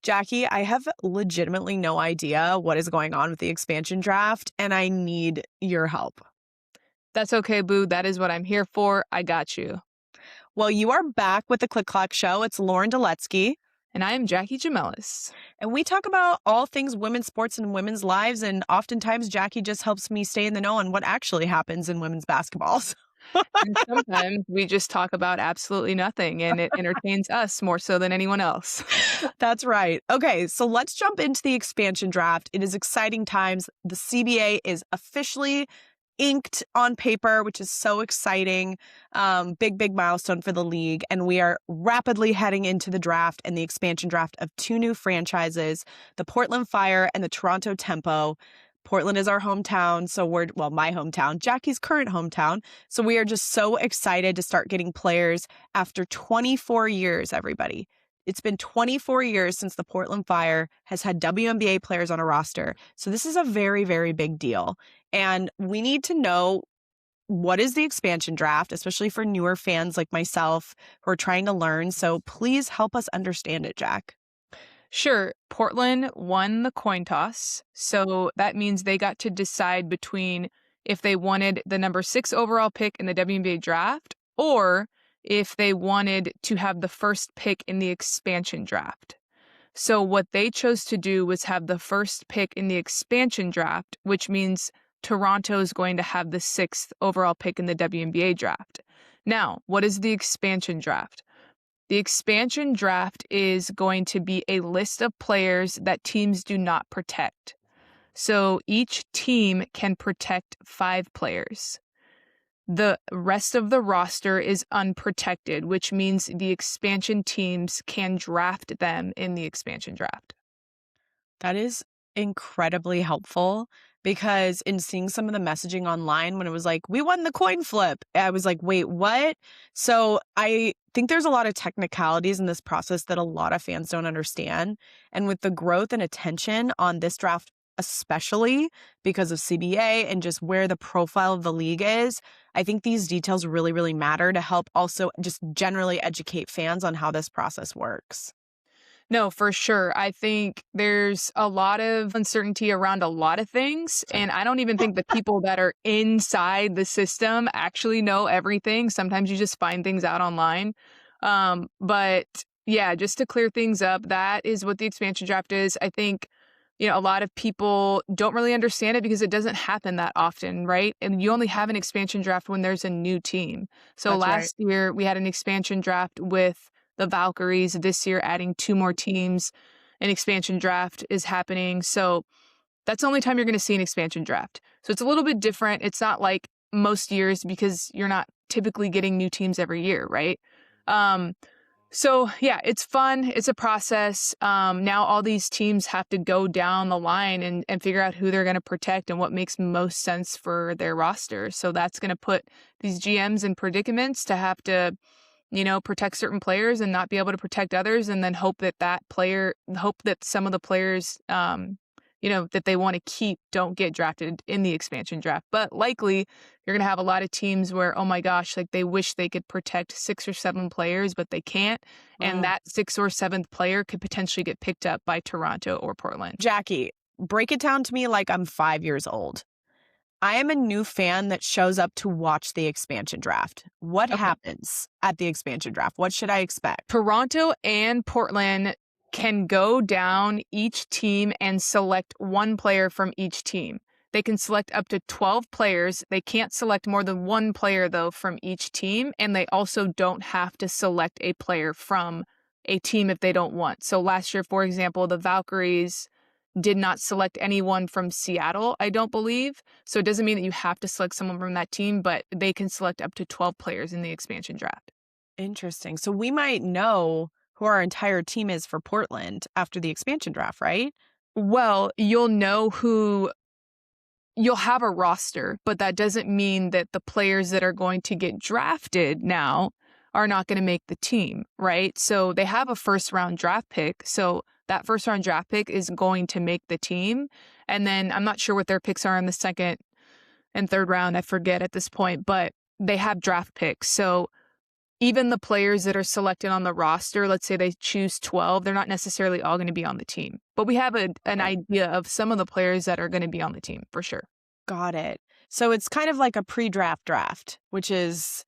Jackie, I have legitimately no idea what is going on with the expansion draft, and I need your help. That's okay, boo. That is what I'm here for. I got you. Well, you are back with the Click Clock Show. It's Lauren Duletzke, And I am Jackie Jamelis. and we talk about all things women's sports and women's lives. And oftentimes, Jackie just helps me stay in the know on what actually happens in women's basketball. And sometimes we just talk about absolutely nothing and it entertains us more so than anyone else. That's right. Okay, so let's jump into the expansion draft. It is exciting times. The CBA is officially inked on paper, which is so exciting. Big milestone for the league. And we are rapidly heading into the draft and the expansion draft of two new franchises, the Portland Fire and the Toronto Tempo. Portland is our hometown. So my hometown, Jackie's current hometown. So we are just so excited to start getting players after 24 years, everybody. It's been 24 years since the Portland Fire has had WNBA players on a roster. So this is a very, very big deal. And we need to know, what is the expansion draft, especially for newer fans like myself who are trying to learn. So please help us understand it, Jack. Sure, Portland won the coin toss. So that means they got to decide between if they wanted the number 6 overall pick in the WNBA draft or if they wanted to have the first pick in the expansion draft. So what they chose to do was have the first pick in the expansion draft, which means Toronto is going to have the 6th overall pick in the WNBA draft. Now, what is the expansion draft? The expansion draft is going to be a list of players that teams do not protect. So each team can protect 5 players. The rest of the roster is unprotected, which means the expansion teams can draft them in the expansion draft. That is incredibly helpful because in seeing some of the messaging online when it was like, we won the coin flip, I was like, wait, what? So I think there's a lot of technicalities in this process that a lot of fans don't understand. And with the growth and attention on this draft, especially because of CBA and just where the profile of the league is, I think these details really, really matter to help also just generally educate fans on how this process works. No, for sure. I think there's a lot of uncertainty around a lot of things. And I don't even think the people that are inside the system actually know everything. Sometimes you just find things out online. But yeah, just to clear things up, that is what the expansion draft is. I think, a lot of people don't really understand it because it doesn't happen that often, right? And you only have an expansion draft when there's a new team. So That's right. last year we had an expansion draft with the Valkyries. This year, adding 2 more teams. An expansion draft is happening. So that's the only time you're going to see an expansion draft. So it's a little bit different. It's not like most years because you're not typically getting new teams every year, right? So yeah, it's fun. It's a process. Now all these teams have to go down the line and figure out who they're going to protect and what makes most sense for their roster. So that's going to put these GMs in predicaments to have to protect certain players and not be able to protect others, and then hope that some of the players, that they want to keep don't get drafted in the expansion draft. But likely you're going to have a lot of teams where, oh my gosh, like they wish they could protect 6 or 7 players, but they can't. And that 6th or 7th player could potentially get picked up by Toronto or Portland. Jackie, break it down to me like I'm 5 years old. I am a new fan that shows up to watch the expansion draft. What Okay. happens at the expansion draft? What should I expect? Toronto and Portland can go down each team and select 1 player from each team. They can select up to 12 players. They can't select more than 1 player, though, from each team. And they also don't have to select a player from a team if they don't want. So last year, for example, the Valkyries did not select anyone from Seattle, I don't believe. So it doesn't mean that you have to select someone from that team, but they can select up to 12 players in the expansion draft. Interesting. So we might know who our entire team is for Portland after the expansion draft, right? Well, you'll have a roster, but that doesn't mean that the players that are going to get drafted now are not going to make the team, right? So they have a 1st round draft pick. So that 1st round draft pick is going to make the team. And then I'm not sure what their picks are in the 2nd and 3rd round. I forget at this point, but they have draft picks. So even the players that are selected on the roster, let's say they choose 12, they're not necessarily all going to be on the team. But we have an idea of some of the players that are going to be on the team for sure. Got it. So it's kind of like a pre-draft draft, which is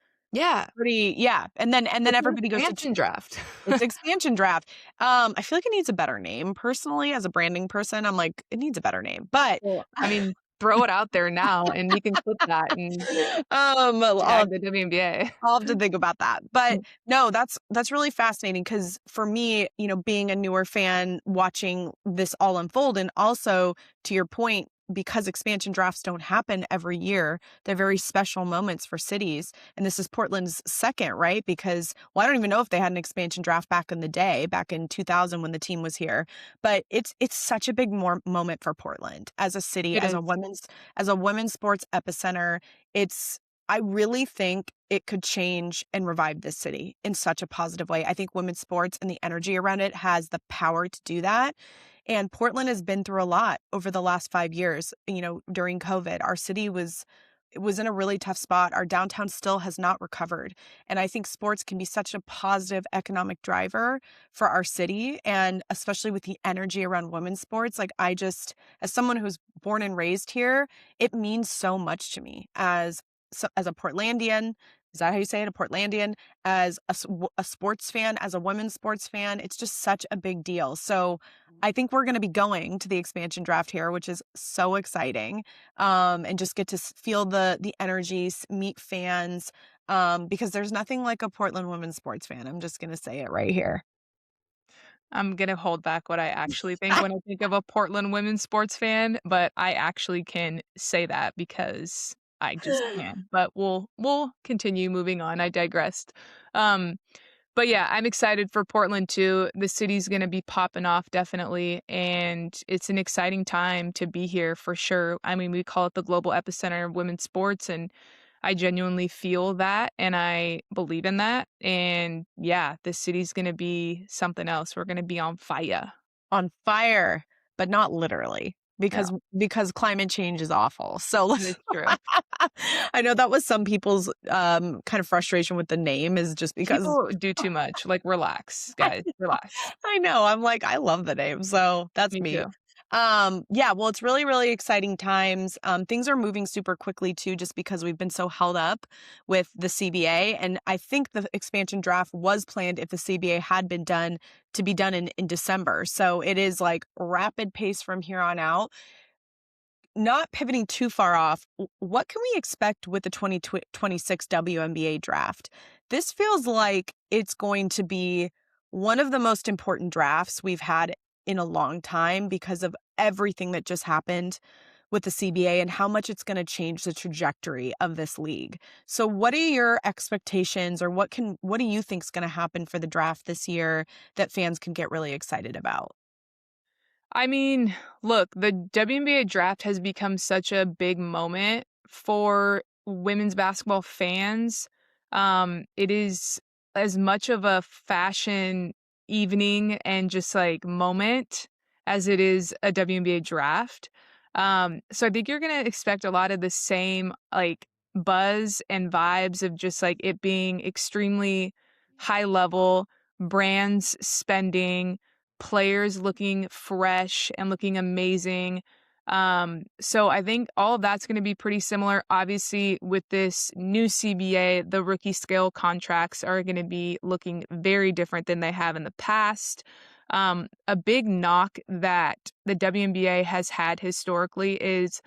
pretty, and then It's everybody goes to expansion draft. It's expansion draft. I feel like it needs a better name. Personally, as a branding person, I'm like, it needs a better name. But Well, I mean, throw it out there now, and we can clip that and I'll tag the WNBA. have to think about that. But no, that's really fascinating because for me, being a newer fan, watching this all unfold, and also to your point, because expansion drafts don't happen every year, they're very special moments for cities. And this is Portland's second, right? Because, well, I don't even know if they had an expansion draft back in the day, back in 2000 when the team was here. But it's such a big moment for Portland as a city, It as is. a women's sports epicenter. I really think it could change and revive this city in such a positive way. I think women's sports and the energy around it has the power to do that. And Portland has been through a lot over the last 5 years. During COVID, our city was in a really tough spot. Our downtown still has not recovered. And I think sports can be such a positive economic driver for our city. And especially with the energy around women's sports, like as someone who's born and raised here, it means so much to me as a Portlandian. Is that how you say it? A Portlandian, as a sports fan, as a women's sports fan, it's just such a big deal. So I think we're going to be going to the expansion draft here, which is so exciting, and just get to feel the energies, meet fans, because there's nothing like a Portland women's sports fan. I'm just going to say it right here. I'm gonna hold back what I actually think when I think of a Portland women's sports fan, but I actually can say that because I just can. But we'll continue moving on. I digressed. Um, but yeah, I'm excited for Portland too. The city's gonna be popping off definitely, and it's an exciting time to be here for sure. I mean, we call it the global epicenter of women's sports, and I genuinely feel that and I believe in that. And yeah, the city's going to be something else. We're going to be on fire. On fire, but not literally. No, Because climate change is awful. So let's it's true. I know that was some people's kind of frustration with the name is just because People do too much. Like, relax, guys, relax. I know. I'm like, I love the name. So that's Me me. too. Yeah, well, it's really, really exciting times. Things are moving super quickly too, just because we've been so held up with the CBA. And I think the expansion draft was planned if the CBA had been done to be done in December. So it is like rapid pace from here on out. Not pivoting too far off, what can we expect with the 2026 WNBA draft? This feels like it's going to be one of the most important drafts we've had in a long time because of everything that just happened with the CBA and how much it's going to change the trajectory of this league. So what are your expectations, or what do you think is going to happen for the draft this year that fans can get really excited about? I mean, look, the WNBA draft has become such a big moment for women's basketball fans. It is as much of a fashion evening and just like moment as it is a WNBA draft. So I think you're gonna expect a lot of the same like buzz and vibes of just like it being extremely high level, brands spending, players looking fresh and looking amazing. So I think all of that's going to be pretty similar. Obviously, with this new CBA, the rookie scale contracts are going to be looking very different than they have in the past. A big knock that the WNBA has had historically is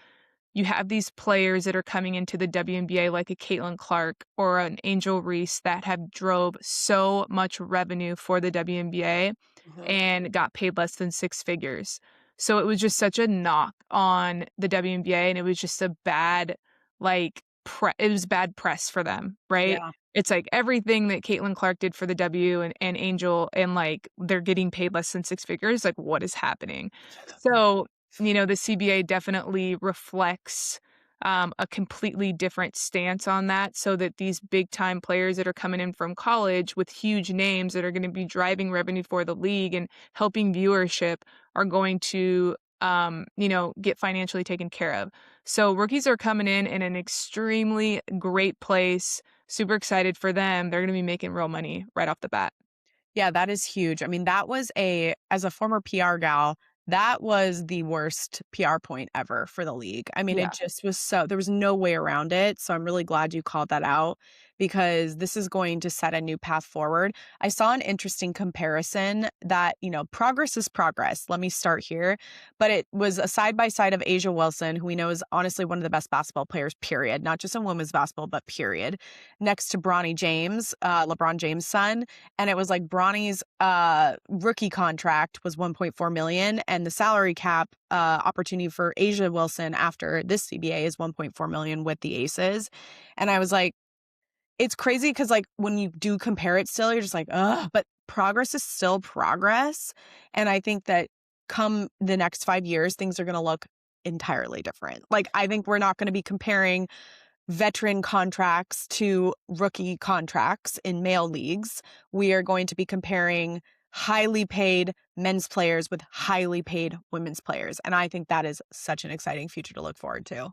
you have these players that are coming into the WNBA like a Caitlin Clark or an Angel Reese that have drove so much revenue for the WNBA and got paid less than six figures. So it was just such a knock on the WNBA, and it was just a bad it was bad press for them, right? Yeah. It's like everything that Caitlin Clark did for the W and Angel, and like they're getting paid less than six figures. Like, what is happening? So the CBA definitely reflects a completely different stance on that, so that these big time players that are coming in from college with huge names that are going to be driving revenue for the league and helping viewership are going to, get financially taken care of. So rookies are coming in an extremely great place. super excited for them. They're gonna be making real money right off the bat. Yeah, that is huge. I mean, that was as a former PR gal, that was the worst PR point ever for the league. I mean, it Yeah. just was there was no way around it. So I'm really glad you called that out because this is going to set a new path forward. I saw an interesting comparison that, progress is progress. Let me start here. But it was a side by side of Asia Wilson, who we know is honestly one of the best basketball players, period, not just in women's basketball, but period, next to Bronny James, LeBron James' son. And it was like Bronny's rookie contract was 1.4 million, and the salary cap opportunity for Asia Wilson after this CBA is 1.4 million with the Aces. And I was like, it's crazy because like when you do compare it still, you're just like, ugh, but progress is still progress. And I think that come the next 5 years, things are going to look entirely different. Like, I think we're not going to be comparing veteran contracts to rookie contracts in male leagues. We are going to be comparing highly paid men's players with highly paid women's players. And I think that is such an exciting future to look forward to.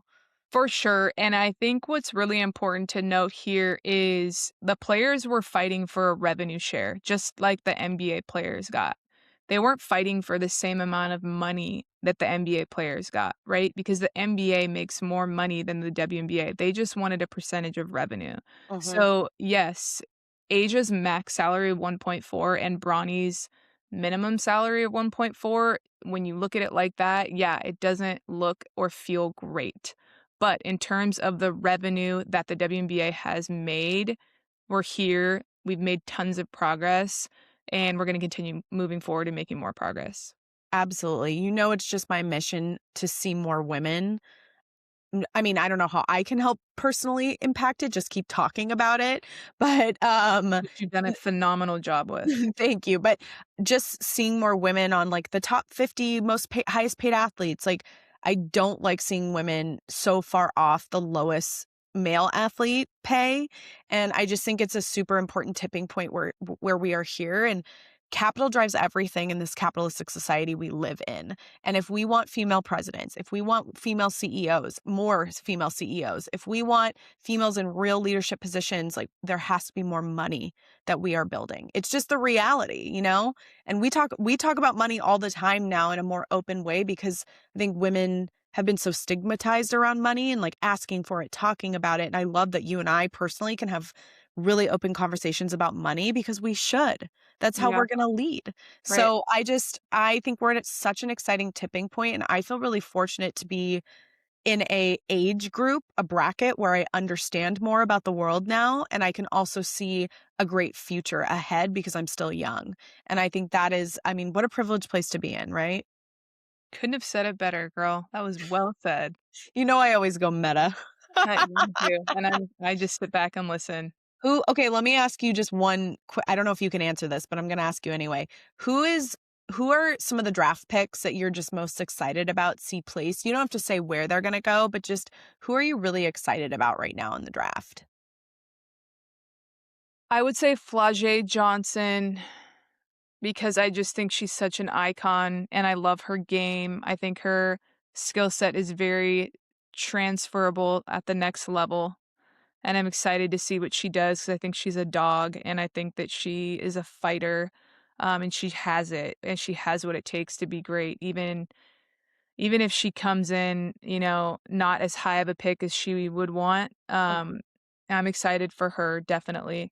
For sure. And I think what's really important to note here is the players were fighting for a revenue share, just like the NBA players got. They weren't fighting for the same amount of money that the NBA players got, right? Because the NBA makes more money than the WNBA. They just wanted a percentage of revenue. Mhm. So, yes, Asia's max salary of 1.4 and Bronny's minimum salary of 1.4, when you look at it like that, yeah, it doesn't look or feel great. But in terms of the revenue that the WNBA has made, we're here. We've made tons of progress, and we're going to continue moving forward and making more progress. Absolutely. It's just my mission to see more women. I mean, I don't know how I can help personally impact it, just keep talking about it. But Which you've done a phenomenal job with. thank you. But just seeing more women on like the top 50 highest paid athletes, like I don't like seeing women so far off the lowest male athlete pay. And I just think it's a super important tipping point where we are here. And capital drives everything in this capitalistic society we live in. And if we want female presidents, if we want female CEOs, more female CEOs, if we want females in real leadership positions, like there has to be more money that we are building. It's just the reality. And we talk about money all the time now in a more open way because I think women have been so stigmatized around money and like asking for it, talking about it. And I love that you and I personally can have really open conversations about money because we should. That's how Yeah, we're going to lead. right. So I think we're at such an exciting tipping point, and I feel really fortunate to be in a age group, a bracket where I understand more about the world now, and I can also see a great future ahead because I'm still young. And I think that is, I mean, what a privileged place to be in, right? Couldn't have said it better, girl. That was well said. I always go meta. Me too. And I just sit back and listen. Okay, let me ask you just one I don't know if you can answer this, but I'm going to ask you anyway. Who is who are some of the draft picks that you're just most excited about see place? You don't have to say where they're going to go, but just who are you really excited about right now in the draft? I would say Flau'jae Johnson because I just think she's such an icon and I love her game. I think her skill set is very transferable at the next level. And I'm excited to see what she does because I think she's a dog and I think that she is a fighter. And she has it and she has what it takes to be great. Even if she comes in, not as high of a pick as she would want. I'm excited for her, definitely.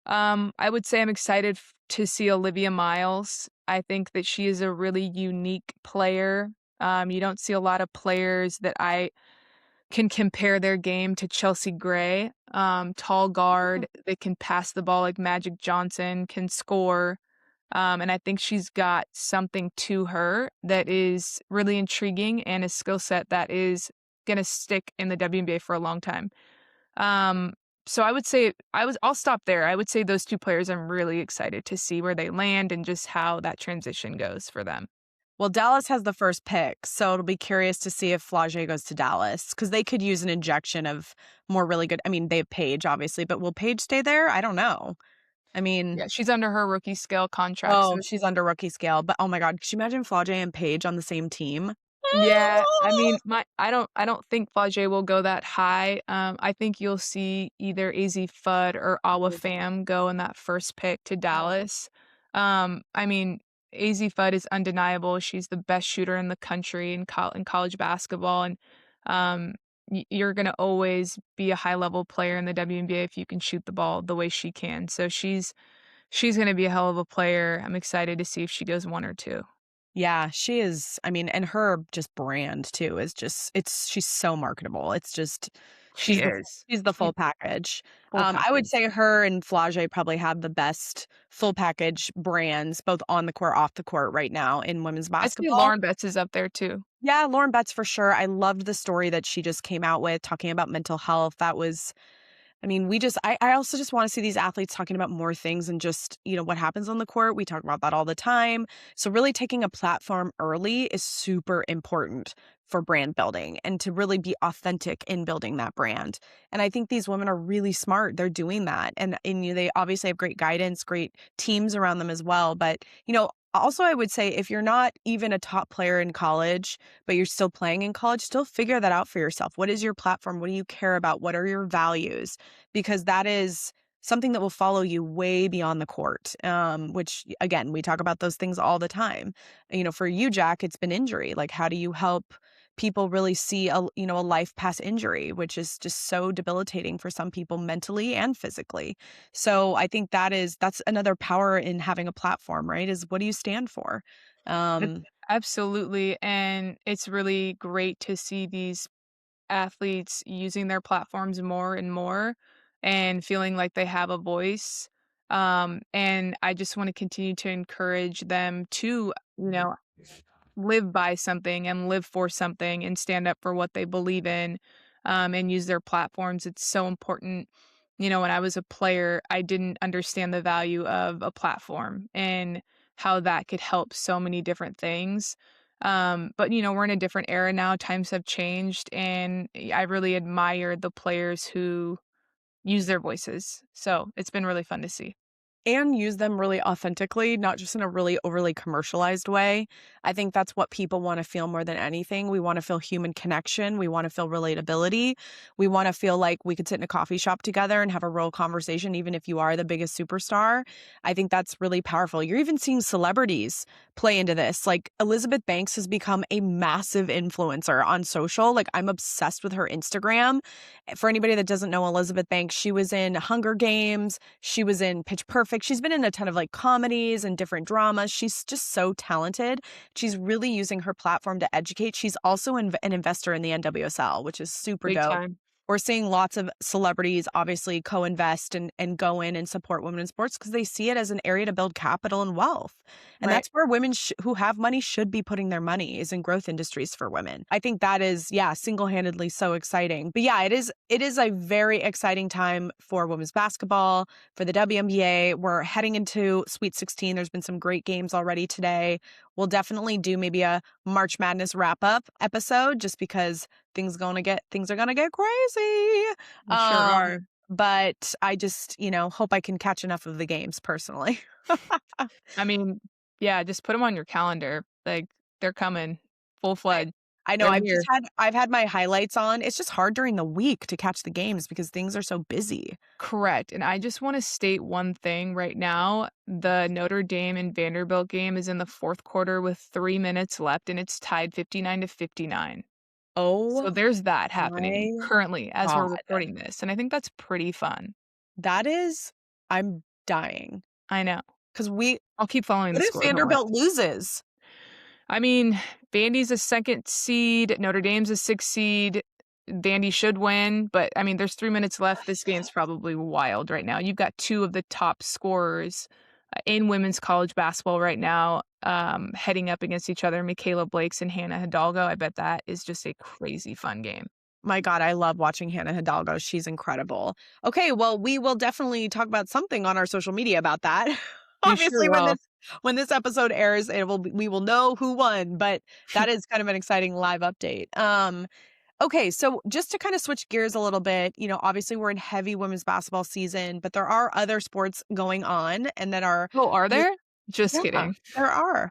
I would say I'm excited to see Olivia Miles. I think that she is a really unique player. You don't see a lot of players that I can compare their game to Chelsea Gray. Tall guard that can pass the ball like Magic Johnson, can score. And I think she's got something to her that is really intriguing and a skill set that is going to stick in the WNBA for a long time. Um, so I would say I'll stop there. I would say those two players I'm really excited to see where they land and just how that transition goes for them. Well, Dallas has the first pick, so it'll be curious to see if Flau'jae goes to Dallas because they could use an injection of more really good. I mean, they have Paige, obviously, but will Paige stay there? I don't know. I mean, Yeah, she's under her rookie scale contract. oh, So she's under rookie scale, but oh my God, could you imagine Flau'jae and Paige on the same team? Yeah, I mean, I don't think Flau'jae will go that high. I think you'll see either AZ Fudd or Awa Pham go in that first pick to Dallas. I mean, AZ Fudd is undeniable. She's the best shooter in the country in college basketball, and um, you're gonna always be a high level player in the WNBA if you can shoot the ball the way she can. So she's gonna be a hell of a player. I'm excited to see if she goes 1 or 2. Yeah, she is. I mean, and her just brand too is just she's so marketable. It's just She is. she's the She's full package. full I would package. say her and Flage probably have the best full package brands both on the court, off the court right now in women's I'd say basketball. Lauren Betts is up there too. Yeah, Lauren Betts for sure. I loved the story that she just came out with talking about mental health. That was I mean, I also just want to see these athletes talking about more things and just, what happens on the court. We talk about that all the time. So really taking a platform early is super important for brand building and to really be authentic in building that brand. And I think these women are really smart. They're doing that. And they obviously have great guidance, great teams around them as well. But, also I would say if you're not even a top player in college, but you're still playing in college, still figure that out for yourself. What is your platform? What do you care about? What are your values? Because that is something that will follow you way beyond the court. Which again, we talk about those things all the time. For you, Jack, it's been injury. Like, how do you help people really see a life past injury, which is just so debilitating for some people mentally and physically. So I think that's another power in having a platform, right? Is what do you stand for? It Um, absolutely, and it's really great to see these athletes using their platforms more and more and feeling like they have a voice. And I just wanna continue to encourage them to, live by something and live for something and stand up for what they believe in, and use their platforms. It's so important. When I was a player, I didn't understand the value of a platform and how that could help so many different things. But we're in a different era now. Times have changed, and I really admire the players who use their voices. So it's been really fun to see. and use them really authentically, not just in a really overly commercialized way. I think that's what people want to feel more than anything. We want to feel human connection. We want to feel relatability. We want to feel like we could sit in a coffee shop together and have a real conversation, even if you are the biggest superstar. I think that's really powerful. You're even seeing celebrities play into this. Like Elizabeth Banks has become a massive influencer on social. Like I'm obsessed with her Instagram. For anybody that doesn't know Elizabeth Banks, she was in Hunger Games. She was in Pitch Perfect. She's been in a ton of like comedies and different dramas. She's just so talented. She's really using her platform to educate. She's also an investor in the NWSL, which is super Big dope. time. We're seeing lots of celebrities obviously co-invest and go in and support women in sports because they see it as an area to build capital and wealth. And Right. that's where women who have money should be putting their money is in growth industries for women. I think that is, yeah, single-handedly so exciting. But yeah, it is a very exciting time for women's basketball, for the WNBA. We're heading into Sweet 16. There's been some great games already today. We'll definitely do maybe a March Madness wrap-up episode just because things are gonna get crazy. They sure are. But I just, hope I can catch enough of the games personally. I mean, yeah, just put them on your calendar. Like, they're coming I full-fledged. I know They're here. I've had my highlights on. It's just hard during the week to catch the games because things are so busy. Correct, and I just wanna state one thing right now. The Notre Dame and Vanderbilt game is in the 4th quarter with 3 minutes left, and it's tied 59 to 59. So Oh there's that happening my currently as we're god. recording this, and I think that's pretty fun. That is I'm dying I know. because I'll keep following what the if score, don't worry. Vanderbilt loses? I mean, Vandy's a 2nd seed, Notre Dame's a 6th seed. Vandy should win, but, I mean, there's 3 minutes left. This game's probably wild right now. You've got 2 of the top scorers, in women's college basketball right now, heading up against each other, Michaela Blakes and Hannah Hidalgo. I bet that is just a crazy fun game. My god, I love watching Hannah Hidalgo. She's incredible. Okay, well, we will definitely talk about something on our social media about that. We sure Obviously, will. when this episode airs, we will know who won, but that is kind of an exciting live update. Okay, so just to kind of switch gears a little bit, obviously we're in heavy women's basketball season, but there are other sports going on and that are Oh, are re- there? Just yeah, kidding. there are.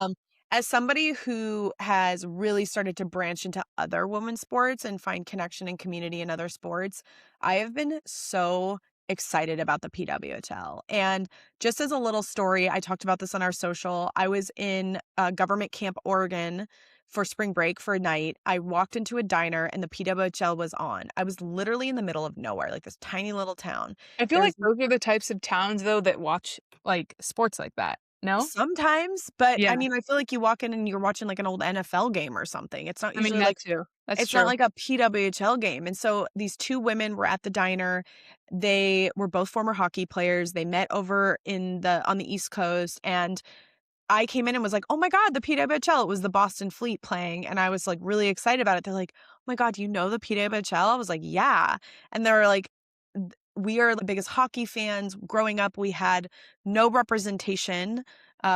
As somebody who has really started to branch into other women's sports and find connection and community in other sports, I have been so excited about the PWHL. And just as a little story, I talked about this on our social. I was in Government Camp, Oregon for spring break for a night. I walked into a diner and the PWHL was on. I was literally in the middle of nowhere, like this tiny little town. I feel like There's those are the types of towns, though, that watch, like, sports like that. No? sometimes, but Yeah. I mean, I feel like you walk in and you're watching like an old NFL game or something. It's not I mean, usually that like too. That's it's not true. like a PWHL game. And so these two women were at the diner. They were both former hockey players. They met over on the East Coast, and I came in and was like, "Oh my god, the PWHL." It was the Boston Fleet playing, and I was, like, really excited about it. They're like, "Oh my god, do you know the PWHL?" I was like, "Yeah." And they were like, We are the biggest hockey fans. Growing up, we had no representation,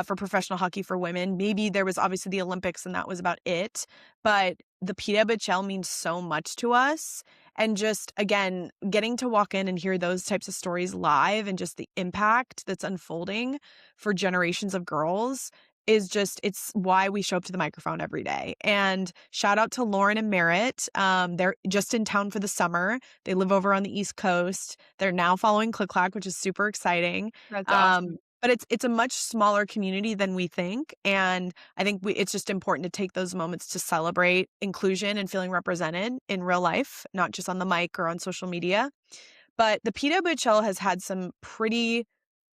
for professional hockey for women. Maybe there was obviously the Olympics, and that was about it, but the PWHL means so much to us, and just, again, getting to walk in and hear those types of stories live and just the impact that's unfolding for generations of girls is just it's why we show up to the microphone every day. And shout out to Lauren and Merritt. They're just in town for the summer. They live over on the East Coast. They're now following Click Clack, which is super exciting. That's awesome. But it's a much smaller community than we think, and I think it's just important to take those moments to celebrate inclusion and feeling represented in real life, not just on the mic or on social media. But the PWHL has had some pretty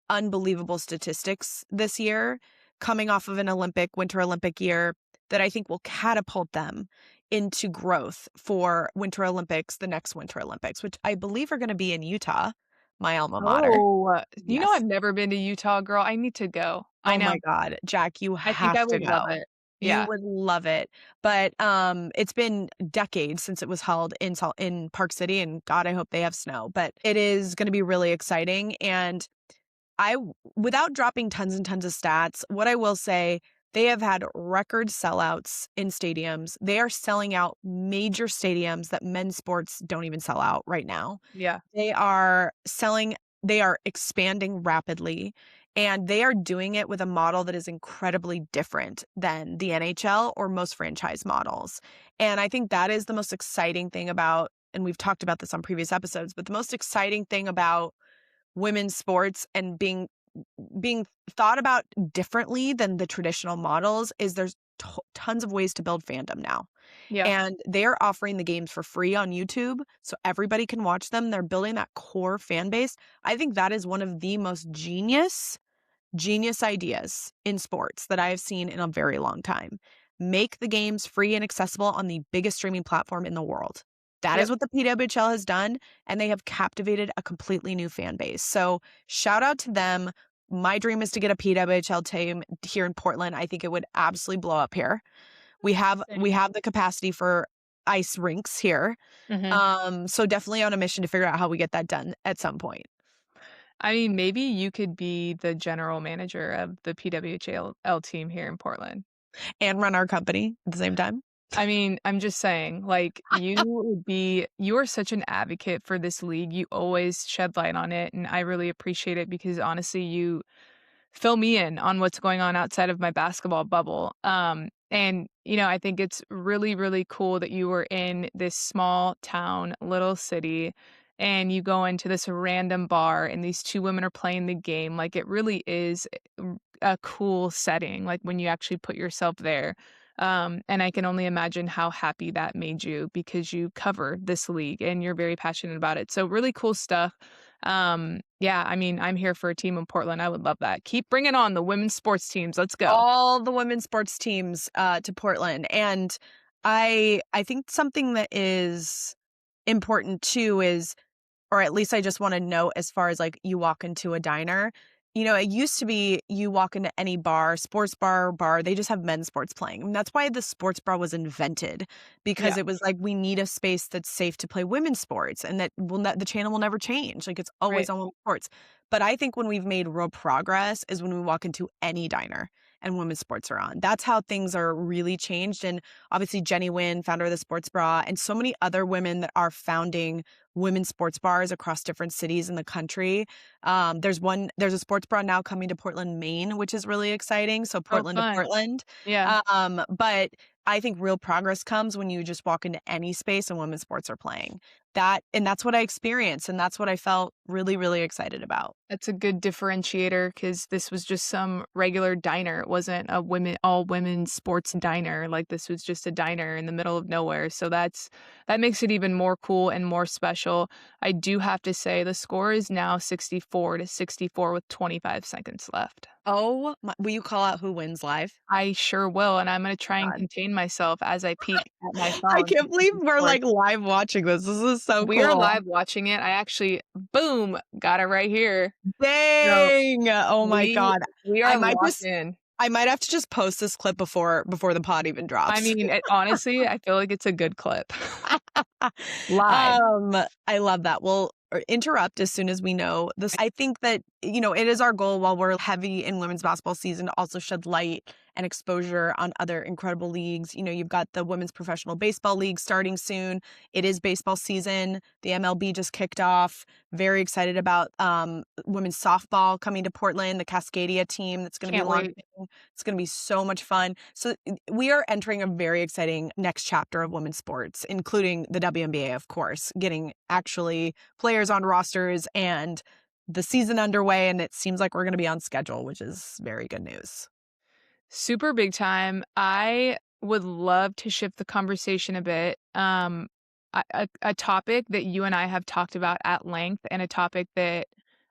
unbelievable statistics this year, coming off of an Winter Olympic year that I think will catapult them into growth for Winter Olympics, the next Winter Olympics, which I believe are going to be in Utah, my alma mater. Oh, you know, Yes. I've never been to Utah, girl. I need to go. I Oh know. my God, Jack, you I think have I to would love go. it. You Yeah. would love it. But it's been decades since it was held in Park City, and God, I hope they have snow. But it is going to be really exciting. And without dropping tons and tons of stats, what I will say, they have had record sellouts in stadiums. They are selling out major stadiums that men's sports don't even sell out right now. Yeah. They are expanding rapidly, and they are doing it with a model that is incredibly different than the NHL or most franchise models. And I think that is the most exciting thing about, and we've talked about this on previous episodes, but the most exciting thing about women's sports and being thought about differently than the traditional models is there's tons of ways to build fandom now. Yeah. And they're offering the games for free on YouTube so everybody can watch them. They're building that core fan base. I think that is one of the most genius ideas in sports that I have seen in a very long time. Make the games free and accessible on the biggest streaming platform in the world. That is Yep. what the PWHL has done, and they have captivated a completely new fan base. So shout out to them. My dream is to get a PWHL team here in Portland. I think it would absolutely blow up here. We Same. have the capacity for ice rinks here. Mhm. So definitely on a mission to figure out how we get that done at some point I mean, maybe you could be the general manager of the PWHL team here in Portland. and run our company at the same time. I mean, I'm just saying, like, you are such an advocate for this league. You always shed light on it, and I really appreciate it because honestly, you fill me in on what's going on outside of my basketball bubble. And you know, I think it's really, really cool that you were in this small town, little city, and you go into this random bar, and these two women are playing the game. Like, it really is a cool setting. Like when you actually put yourself there. And I can only imagine how happy that made you because you cover this league and you're very passionate about it. So really cool stuff. Yeah, I mean, I'm here for a team in Portland. I would love that. Keep bringing on the women's sports teams. Let's go. All the women's sports teams to Portland. And I think something that is important too is, or at least I just want to know, as far as like you walk into a diner, it used to be you walk into any bar, sports bar, they just have men's sports playing. And that's why the sports bar was invented, because Yeah, it was like, we need a space that's safe to play women's sports, and that the channel will never change. Like, it's always right. on women's sports. But I think when we've made real progress is when we walk into any diner and women's sports are on. That's how things are really changed. And obviously Jenny Wynn, founder of the Sports Bra, and so many other women that are founding women's sports bars across different cities in the country. There's a sports bra now coming to Portland, Maine, which is really exciting. So Oh, Portland to fun. Portland. Yeah. But I think real progress comes when you just walk into any space and women's sports are playing. That's what I experienced, and that's what I felt really, really excited about. That's a good differentiator because this was just some regular diner. It wasn't a all women's sports diner. Like this was just a diner in the middle of nowhere. So that makes it even more cool and more special. I do have to say the score is now 64-64 with 25 seconds left. Oh, will you call out who wins live? I sure will, and I'm gonna try and God. contain myself as I peek at my I phone. can't believe we're like live watching this. This is so We are cool. live watching it. I actually, boom, got it right here. So Dang. Oh my we God. we I are might locked just in. I might have to just post this clip before the pod even I drops. mean, honestly, I feel like it's a good clip. Live. I love that. We'll interrupt as soon as we know this. I think that, it is our goal while we're heavy in women's basketball season to also shed light and exposure on other incredible leagues. You've got the Women's Professional Baseball League starting soon. It is baseball season. The MLB just kicked off. Very excited about women's softball coming to Portland, the Cascadia team that's going to be Can't wait. launching. It's going to be so much fun. So we are entering a very exciting next chapter of women's sports, including the WNBA, of course, getting actually players on rosters and the season underway. And it seems like we're going to be on schedule, which is very good news. Super big time. I would love to shift the conversation a bit. A topic that you and I have talked about at length, and a topic that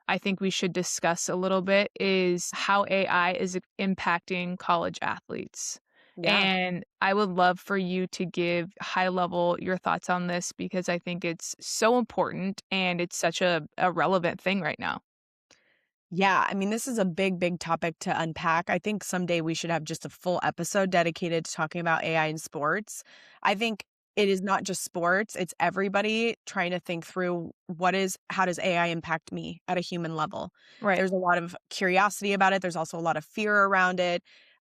I think we should discuss a little bit is how AI is impacting college athletes. Yeah. And I would love for you to give high level your thoughts on this because I think it's so important and it's such a relevant thing right now. Yeah, I mean, this is a big, big topic to unpack. I think someday we should have just a full episode dedicated to talking about AI in sports. I think it is not just sports, it's everybody trying to think through how does AI impact me at a human level? Right. There's a lot of curiosity about it. There's also a lot of fear around it.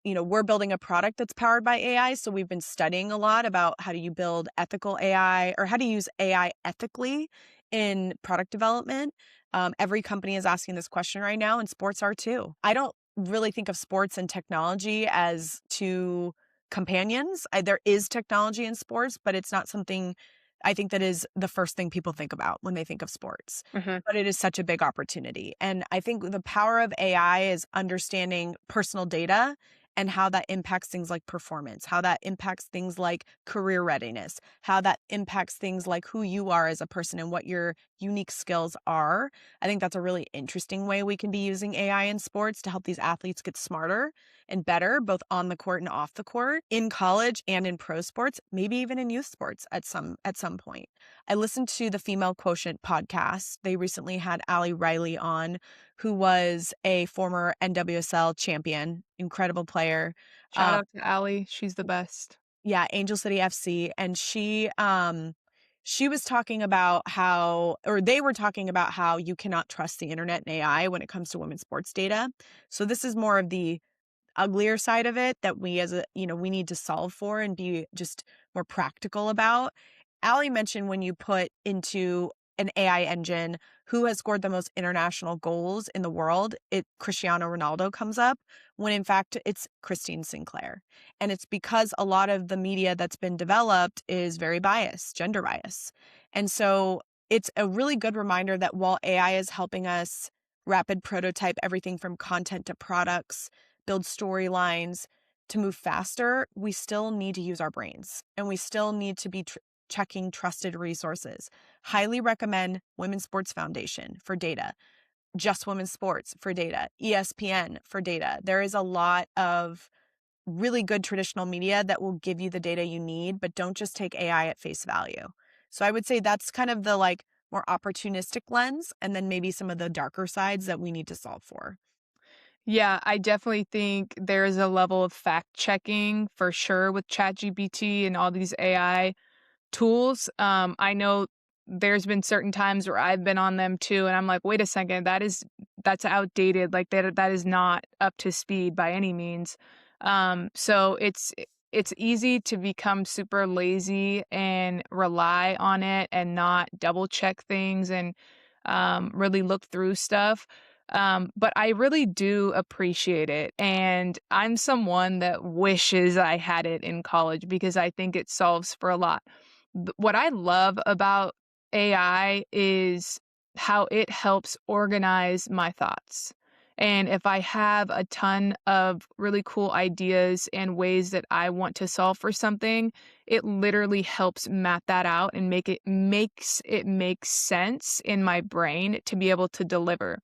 We're building a product that's powered by AI. So we've been studying a lot about how do you build ethical AI or how to use AI ethically in product development. Every company is asking this question right now, and sports are too. I don't really think of sports and technology as two companions. There is technology in sports, but it's not something I think that is the first thing people think about when they think of sports. Mhm. But it is such a big opportunity. And I think the power of AI is understanding personal data and how that impacts things like performance, how that impacts things like career readiness, how that impacts things like who you are as a person and what your unique skills are. I think that's a really interesting way we can be using AI in sports to help these athletes get smarter and better, both on the court and off the court, in college and in pro sports, maybe even in youth sports at some point. I listened to the Female Quotient podcast. They recently had Allie Riley on, who was a former NWSL champion, incredible player. Shout out to Allie. She's the best. Yeah, Angel City FC. And she was talking about they were talking about how you cannot trust the internet and AI when it comes to women's sports data. So this is more of the uglier side of it that we we need to solve for and be just more practical about. Allie mentioned when you put into an AI engine who has scored the most international goals in the world, Cristiano Ronaldo comes up when in fact it's Christine Sinclair. And it's because a lot of the media that's been developed is very biased, gender bias. And so it's a really good reminder that while AI is helping us rapid prototype everything from content to products, build storylines to move faster, we still need to use our brains and we still need to be checking trusted resources. Highly recommend Women's Sports Foundation for data, Just Women's Sports for data, ESPN for data. There is a lot of really good traditional media that will give you the data you need, but don't just take AI at face value. So I would say that's kind of the more opportunistic lens, and then maybe some of the darker sides that we need to solve for. Yeah, I definitely think there is a level of fact checking for sure with ChatGPT and all these AI tools. I know there's been certain times where I've been on them too, and I'm like, wait a second, that's outdated. Like that is not up to speed by any means. So it's easy to become super lazy and rely on it and not double check things and really look through stuff. But I really do appreciate it. And I'm someone that wishes I had it in college because I think it solves for a lot. What I love about AI is how it helps organize my thoughts. And if I have a ton of really cool ideas and ways that I want to solve for something, it literally helps map that out and makes it make sense in my brain to be able to deliver.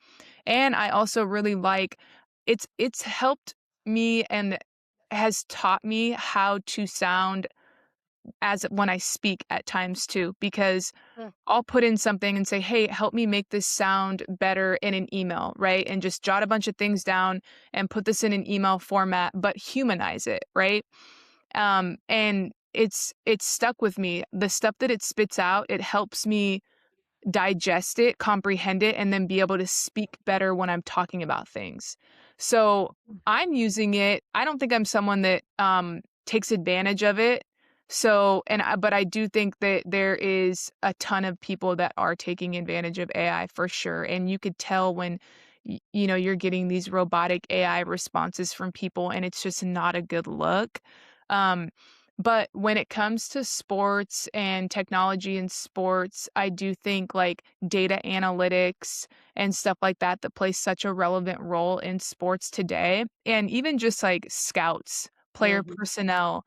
And I also really like it's helped me and has taught me how to sound as when I speak at times too, because Mm. I'll put in something and say, "Hey, help me make this sound better in an email," right? And just jot a bunch of things down and put this in an email format, but humanize it, right? And it's stuck with me. The stuff that it spits out, it helps me digest it, comprehend it, and then be able to speak better when I'm talking about things. So I'm using it. I don't think I'm someone that takes advantage of it. But I do think that there is a ton of people that are taking advantage of AI for sure. And you could tell when, you're getting these robotic AI responses from people, and it's just not a good look. Um, but when it comes to sports and technology in sports, I do think like data analytics and stuff like that that plays such a relevant role in sports today. And even just like scouts, player Mhm. personnel,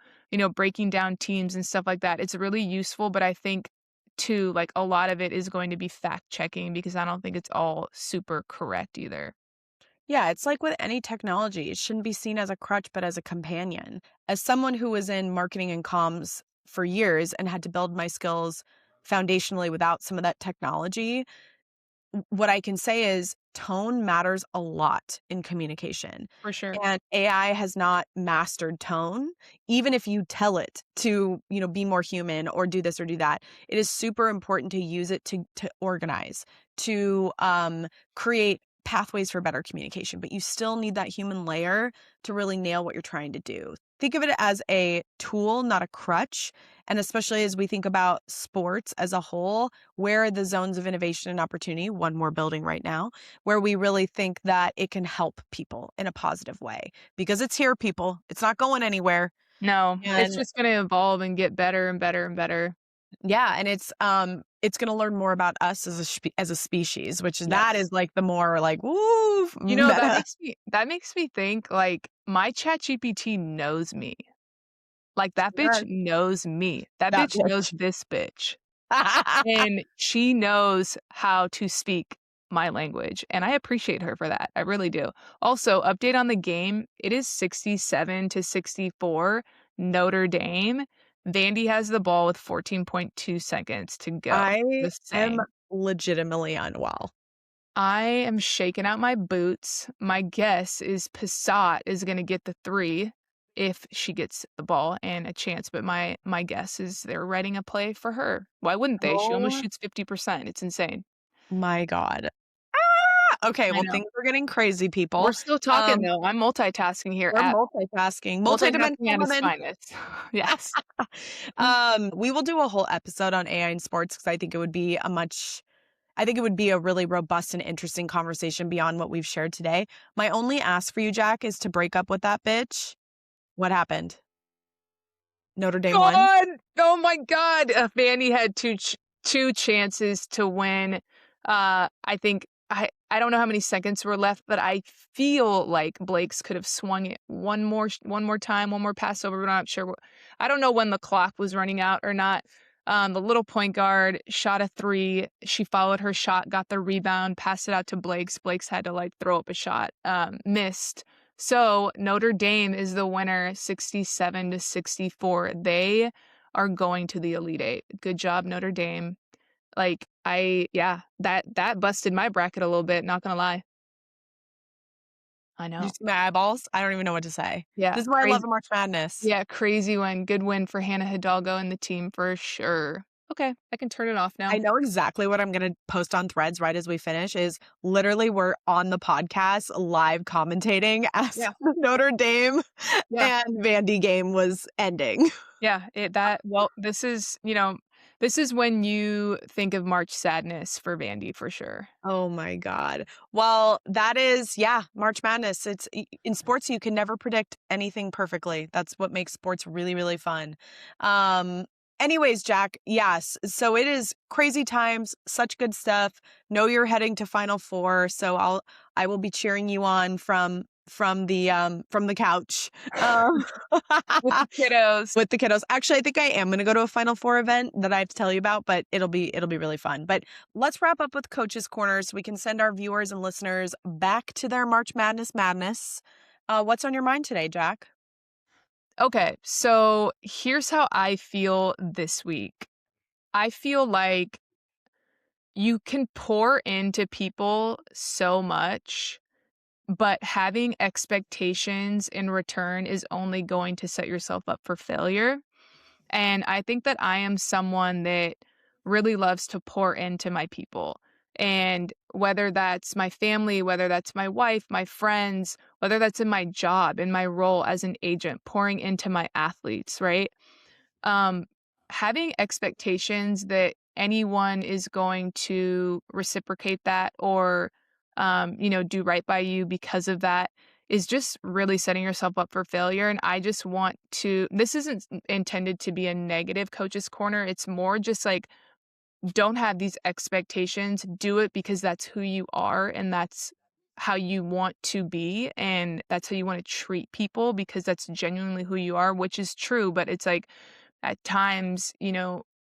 breaking down teams and stuff like that. It's really useful, but I think too, like a lot of it is going to be fact checking because I don't think it's all super correct either. Yeah, it's like with any technology, it shouldn't be seen as a crutch, but as a companion. As someone who was in marketing and comms for years and had to build my skills foundationally without some of that technology, what I can say is tone matters a lot in communication. For sure. And AI has not mastered tone, even if you tell it to, be more human or do this or do that. It is super important to use it to organize, to create pathways for better communication, but you still need that human layer to really nail what you're trying to do. Think of it as a tool, not a crutch. And especially as we think about sports as a whole, where are the zones of innovation and opportunity? One more building right now, where we really think that it can help people in a positive way because it's here, people. It's not going anywhere. No, it's And just going to evolve and get better and better and better. yeah, and it's going to learn more about us as as a species, which that Yes. is like the more like woo That meta. makes me think like my ChatGPT knows me. Like that bitch Sure. knows me. That That bitch knows bitch. this bitch. And she knows how to speak my language, and I appreciate her for that. I really do. Also, update on the game. It is 67-64 Notre Dame. Vandy has the ball with 14.2 seconds to go. I Just am saying. legitimately unwell. I am shaking out my boots. My guess is Passat is gonna get the 3 if she gets the ball and a chance, but my guess is they're writing a play for her. Why wouldn't they? She almost Oh shoots 50%. It's insane. my God. Okay, I well, know. things are getting crazy, We're people. still talking Um, though. I'm multitasking here we're at multitasking multitasking at its woman. finest. Yes. We will do a whole episode on AI and sports because I think it would be a really robust and interesting conversation beyond what we've shared today. My only ask for you, Jack, is to break up with that bitch. What happened? Notre Dame won? God! Oh my god! Vandy had two chances to win. I think I don't know how many seconds were left, but I feel like Blake's could have swung it one more time, one more pass over, but I'm not sure. I don't know when the clock was running out or not. The little point guard shot a 3. She followed her shot, got the rebound, passed it out to Blake's. Blake's had to like throw up a shot. Missed. So Notre Dame is the winner, 67-64. They are going to the Elite Eight. Good job, Notre Dame. Like yeah, that busted my bracket a little bit, not gonna lie. I Did you know. see my eyeballs? I don't even know what to say. Yeah, This is why I love crazy. March Madness. Yeah, crazy win. Good win for Hannah Hidalgo and the team for sure. Okay, I can turn it off I now. know exactly what I'm gonna post on Threads right as we finish is literally we're on the podcast live commentating as Yeah. the Notre Dame Yeah. and Vandy game was ending. Yeah, well, this is when you think of March Sadness for Vandy for sure. Oh my god. Well, that is yeah, March Madness. It's in sports you can never predict anything perfectly. That's what makes sports really really fun. Um anyways, Jack, yes. So it is crazy times, such good stuff. Know you're heading to Final Four, so I will be cheering you on from the couch. Um With the kiddos. with the kiddos. Actually, I think I am gonna go to a Final Four event that I have to tell you about, but it'll be really fun. But let's wrap up with Coaches Corner so we can send our viewers and listeners back to their March Madness. What's on your mind today, Jack? Okay, so here's how I feel this week. I feel like you can pour into people so much, but having expectations in return is only going to set yourself up for failure. And I think that I am someone that really loves to pour into my people. And whether that's my family, whether that's my wife, my friends, whether that's in my job, in my role as an agent, pouring into my athletes, right? um, Having expectations that anyone is going to reciprocate that or, do right by you because of that is just really setting yourself up for failure. And I just want to, this isn't intended to be a negative coach's corner. It's more just like, don't have these expectations. Do it because that's who you are and that's how you want to be. And that's how you want to treat people because that's genuinely who you are, which is true. But it's like, at times,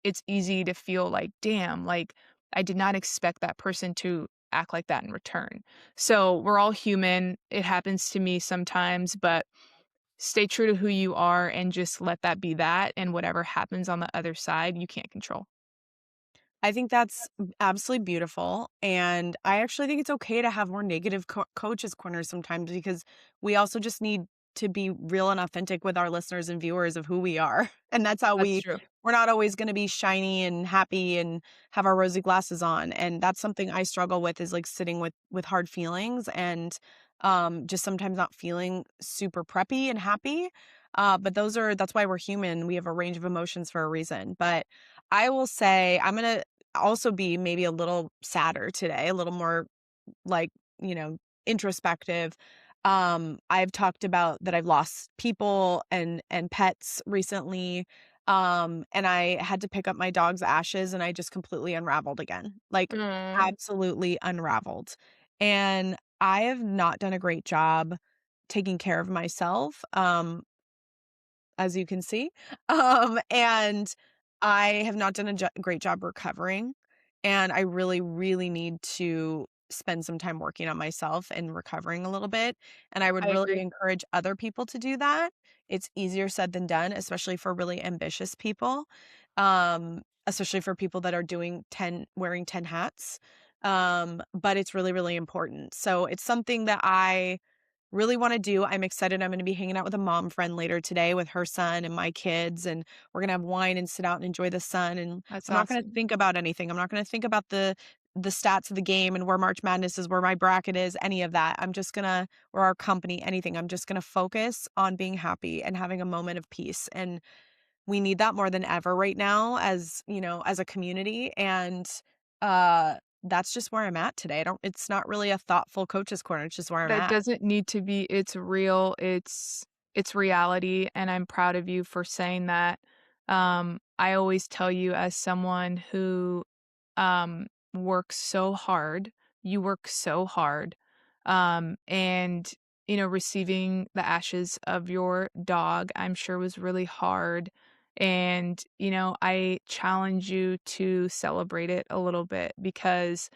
it's easy to feel like, damn, like I did not expect that person to act like that in return. So we're all human. It happens to me sometimes, but stay true to who you are and just let that be that. And whatever happens on the other side, you can't control. I think that's absolutely beautiful, and I actually think it's okay to have more negative coaches corners sometimes because we also just need to be real and authentic with our listeners and viewers of who we are, and that's how That's true. we're not always going to be shiny and happy and have our rosy glasses on, and that's something I struggle with is like sitting with hard feelings and just sometimes not feeling super preppy and happy. But that's why we're human. We have a range of emotions for a reason. But I will say I'm gonna also be maybe a little sadder today, a little more like, introspective. I've talked about that I've lost people and pets recently. And I had to pick up my dog's ashes and I just completely unraveled again. Like Mm. absolutely unraveled. And I have not done a great job taking care of myself. As you can see. And I have not done a great job recovering, and I really, really need to spend some time working on myself and recovering a little bit, and I would I really agree. encourage other people to do that. It's easier said than done, especially for really ambitious people, especially for people that are wearing 10 hats, but it's really, really important. So it's something that I really wanna do. I'm excited. I'm gonna be hanging out with a mom friend later today with her son and my kids, and we're gonna have wine and sit out and enjoy the sun, and That's I'm not gonna awesome. think about anything. I'm not gonna think about the stats of the game and where March Madness is, where my bracket is, any of that. I'm just gonna or our company, anything. I'm just gonna focus on being happy and having a moment of peace, and we need that more than ever right now as, as a community, and, that's just where I'm at today. I don't it's not really a thoughtful coach's corner, it's just where I'm That at. doesn't need to be, it's real, it's reality, and I'm proud of you for saying that. I always tell you as someone who works so hard, you work so hard. And receiving the ashes of your dog, I'm sure was really hard. And, I challenge you to celebrate it a little bit because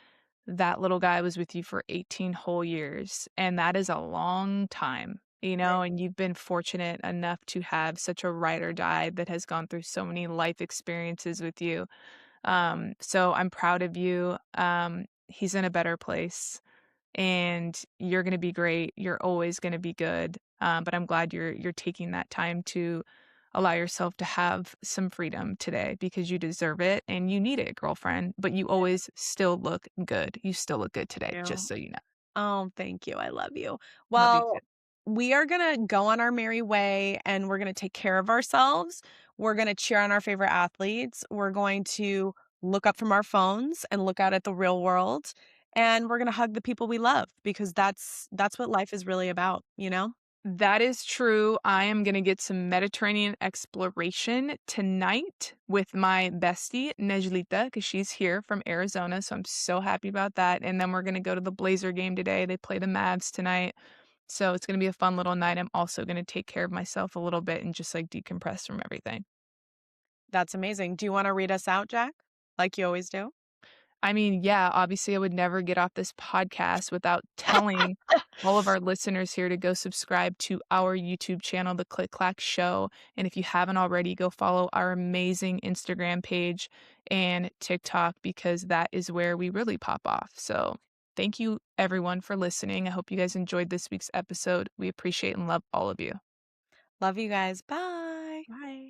that little guy was with you for 18 whole years, and that is a long time, Right. and you've been fortunate enough to have such a ride or die that has gone through so many life experiences with you. So I'm proud of you. He's in a better place and you're going to be great. You're always going to be good. But I'm glad you're taking that time to allow yourself to have some freedom today because you deserve it and you need it, girlfriend. But you always still look good. You still look good today, just You. so you know. Oh, thank you. I love you. Love you too. Well, we are going to go on our merry way and we're going to take care of ourselves. We're going to cheer on our favorite athletes. We're going to look up from our phones and look out at the real world. And we're going to hug the people we love because that's what life is really about, you know? That is true. I am going to get some Mediterranean exploration tonight with my bestie, Nejlita, because she's here from Arizona. So I'm so happy about that. And then we're going to go to the Blazer game today. They play the Mavs tonight. So it's going to be a fun little night. I'm also going to take care of myself a little bit and just like decompress from everything. That's amazing. Do you want to read us out, Jack? Like you always do? I mean, yeah, obviously, I would never get off this podcast without telling all of our listeners here to go subscribe to our YouTube channel, The Click Clack Show. And if you haven't already, go follow our amazing Instagram page and TikTok because that is where we really pop off. So thank you, everyone, for listening. I hope you guys enjoyed this week's episode. We appreciate and love all of you. Love you guys. Bye. Bye.